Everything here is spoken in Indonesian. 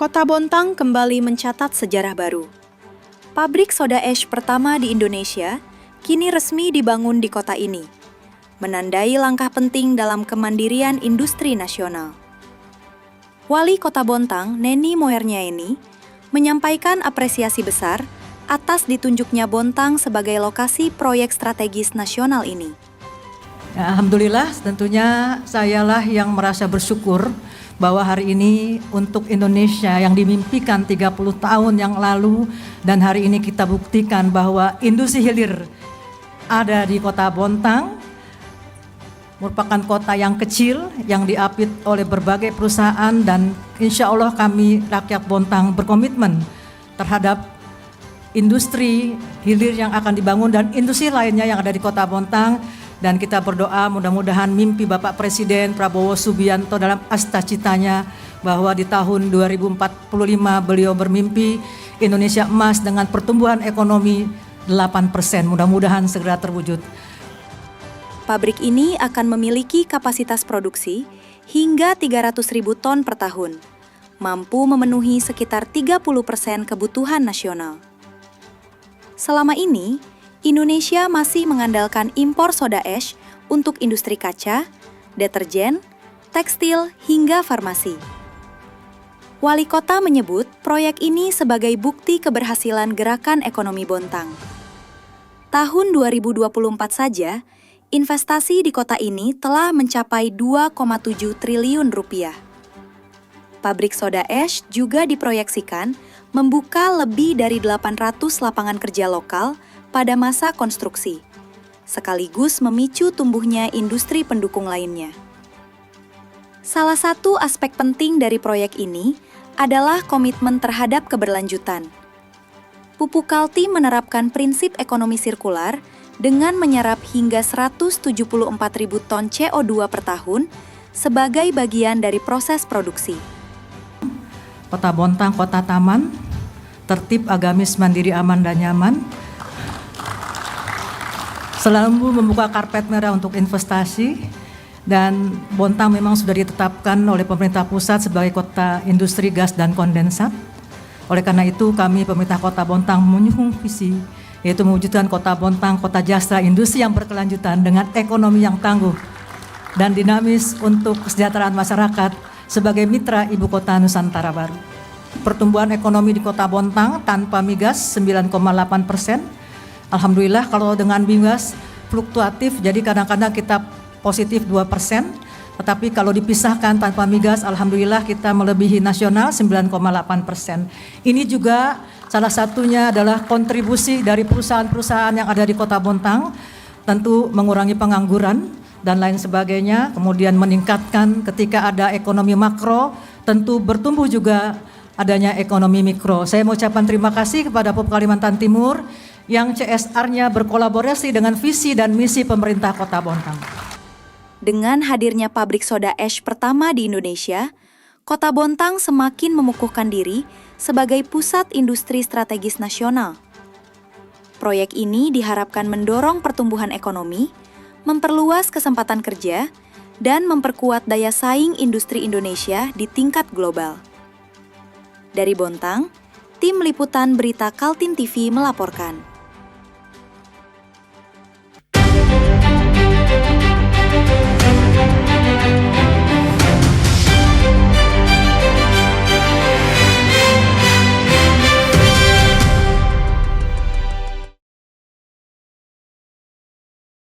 Kota Bontang kembali mencatat sejarah baru. Pabrik soda ash pertama di Indonesia kini resmi dibangun di kota ini, menandai langkah penting dalam kemandirian industri nasional. Wali Kota Bontang, Neni Moerniaeni, menyampaikan apresiasi besar atas ditunjuknya Bontang sebagai lokasi proyek strategis nasional ini. Ya, Alhamdulillah, tentunya sayalah yang merasa bersyukur bahwa hari ini untuk Indonesia yang dimimpikan 30 tahun yang lalu dan hari ini kita buktikan bahwa industri hilir ada di Kota Bontang, merupakan kota yang kecil yang diapit oleh berbagai perusahaan dan insya Allah kami rakyat Bontang berkomitmen terhadap industri hilir yang akan dibangun dan industri lainnya yang ada di Kota Bontang. Dan kita berdoa mudah-mudahan mimpi Bapak Presiden Prabowo Subianto dalam cita-citanya bahwa di tahun 2045 beliau bermimpi Indonesia emas dengan pertumbuhan ekonomi 8%. Mudah-mudahan segera terwujud. Pabrik ini akan memiliki kapasitas produksi hingga 300.000 ton per tahun, mampu memenuhi sekitar 30% kebutuhan nasional. Selama ini, Indonesia masih mengandalkan impor soda ash untuk industri kaca, deterjen, tekstil, hingga farmasi. Wali kota menyebut proyek ini sebagai bukti keberhasilan gerakan ekonomi Bontang. Tahun 2024 saja, investasi di kota ini telah mencapai 2,7 triliun rupiah. Pabrik soda ash juga diproyeksikan membuka lebih dari 800 lapangan kerja lokal pada masa konstruksi, sekaligus memicu tumbuhnya industri pendukung lainnya. Salah satu aspek penting dari proyek ini adalah komitmen terhadap keberlanjutan. Pupuk Kaltim menerapkan prinsip ekonomi sirkular dengan menyerap hingga 174.000 ton CO2 per tahun sebagai bagian dari proses produksi. Kota Bontang, kota taman, tertib, agamis, mandiri, aman, dan nyaman. Selalu membuka karpet merah untuk investasi dan Bontang memang sudah ditetapkan oleh pemerintah pusat sebagai kota industri gas dan kondensat. Oleh karena itu kami pemerintah Kota Bontang menyusun visi yaitu mewujudkan Kota Bontang kota jasa industri yang berkelanjutan dengan ekonomi yang tangguh dan dinamis untuk kesejahteraan masyarakat sebagai mitra ibu kota Nusantara baru. Pertumbuhan ekonomi di Kota Bontang tanpa migas 9,8%. Alhamdulillah kalau dengan migas fluktuatif, jadi kadang-kadang kita positif 2%, tetapi kalau dipisahkan tanpa migas, alhamdulillah kita melebihi nasional 9,8%. Ini juga salah satunya adalah kontribusi dari perusahaan-perusahaan yang ada di Kota Bontang, tentu mengurangi pengangguran dan lain sebagainya, kemudian meningkatkan ketika ada ekonomi makro, tentu bertumbuh juga adanya ekonomi mikro. Saya mau ucapkan terima kasih kepada Pupuk Kalimantan Timur, yang CSR-nya berkolaborasi dengan visi dan misi pemerintah Kota Bontang. Dengan hadirnya pabrik soda ash pertama di Indonesia, Kota Bontang semakin mengukuhkan diri sebagai pusat industri strategis nasional. Proyek ini diharapkan mendorong pertumbuhan ekonomi, memperluas kesempatan kerja, dan memperkuat daya saing industri Indonesia di tingkat global. Dari Bontang, Tim Liputan Berita Kaltim TV melaporkan.